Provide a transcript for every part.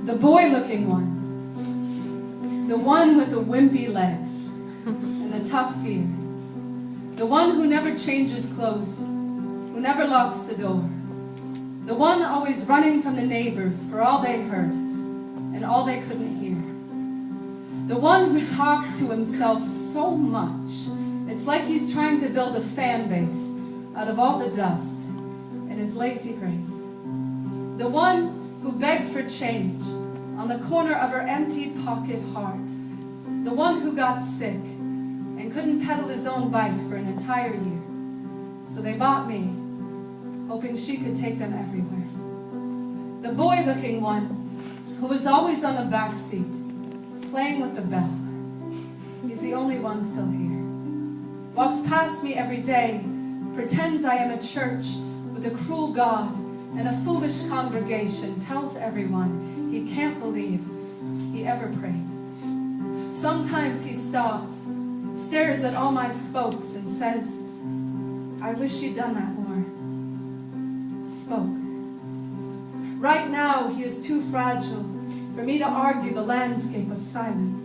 The boy-looking one. The one with the wimpy legs and the tough fear. The one who never changes clothes, who never locks the door. The one always running from the neighbors for all they heard and all they couldn't hear. The one who talks to himself so much, it's like he's trying to build a fan base out of all the dust and his lazy grace. The one who begged for change on the corner of her empty pocket heart. The one who got sick and couldn't pedal his own bike for an entire year. So they bought me, hoping she could take them everywhere. The boy-looking one who was always on the back seat, playing with the bell. He's the only one still here. Walks past me every day, pretends I am a church with a cruel God and a foolish congregation, tells everyone he can't believe he ever prayed. Sometimes he stops, stares at all my spokes and says, I wish you'd done that more. Spoke. Right now he is too fragile for me to argue the landscape of silence,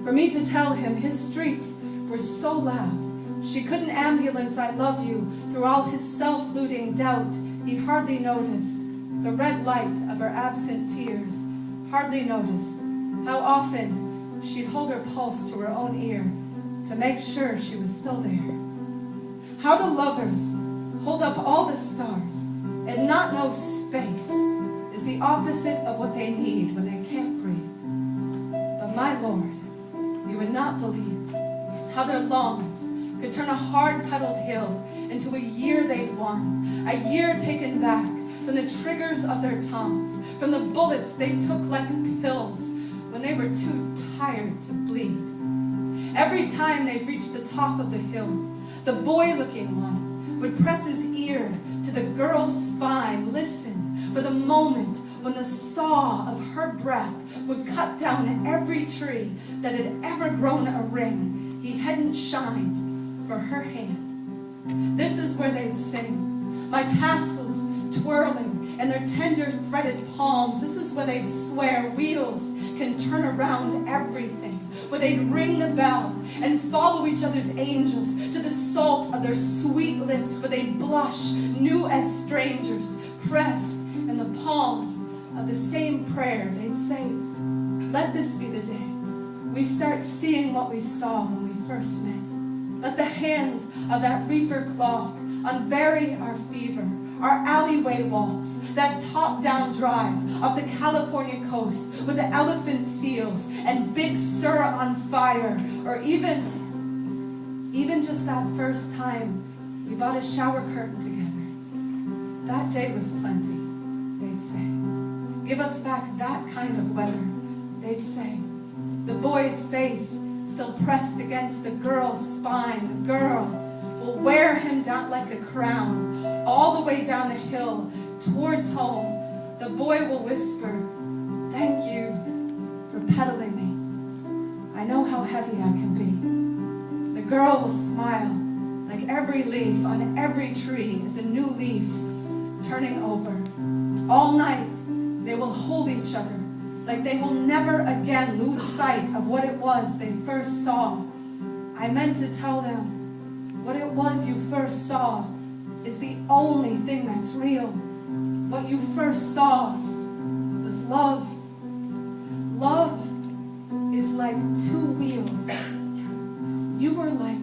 for me to tell him his streets were so loud she couldn't ambulance I love you through all his self-looting doubt. He hardly noticed the red light of her absent tears, hardly noticed how often she'd hold her pulse to her own ear to make sure she was still there. How do lovers hold up all the stars and not know space is the opposite of what they need when they can't breathe? But my Lord, you would not believe how their lungs could turn a hard-pedaled hill into a year they'd won, a year taken back from the triggers of their tongues, from the bullets they took like pills when they were too tired to bleed. Every time they'd reach the top of the hill, the boy-looking one would press his ear to the girl's spine, listen for the moment when the saw of her breath would cut down every tree that had ever grown a ring he hadn't shined for her hand. This is where they'd sing, my tassels twirling and their tender threaded palms. This is where they'd swear wheels can turn around everything, where they'd ring the bell and follow each other's angels to the salt of their sweet lips, where they'd blush new as strangers, pressed in the palms of the same prayer. They'd say, let this be the day we start seeing what we saw when we first met. Let the hands of that reaper clock unbury our fever, our alleyway waltz, that top-down drive up the California coast with the elephant seals and Big Sur on fire, or even just that first time we bought a shower curtain together. That day was plenty, they'd say. Give us back that kind of weather, they'd say. The boy's face still pressed against the girl's spine. The girl will wear him down like a crown, all the way down the hill towards home. The boy will whisper, thank you for pedaling me. I know how heavy I can be. The girl will smile like every leaf on every tree is a new leaf turning over. All night they will hold each other like they will never again lose sight of what it was they first saw. I meant to tell them what it was you first saw is the only thing that's real. What you first saw was love. Love is like two wheels. You were like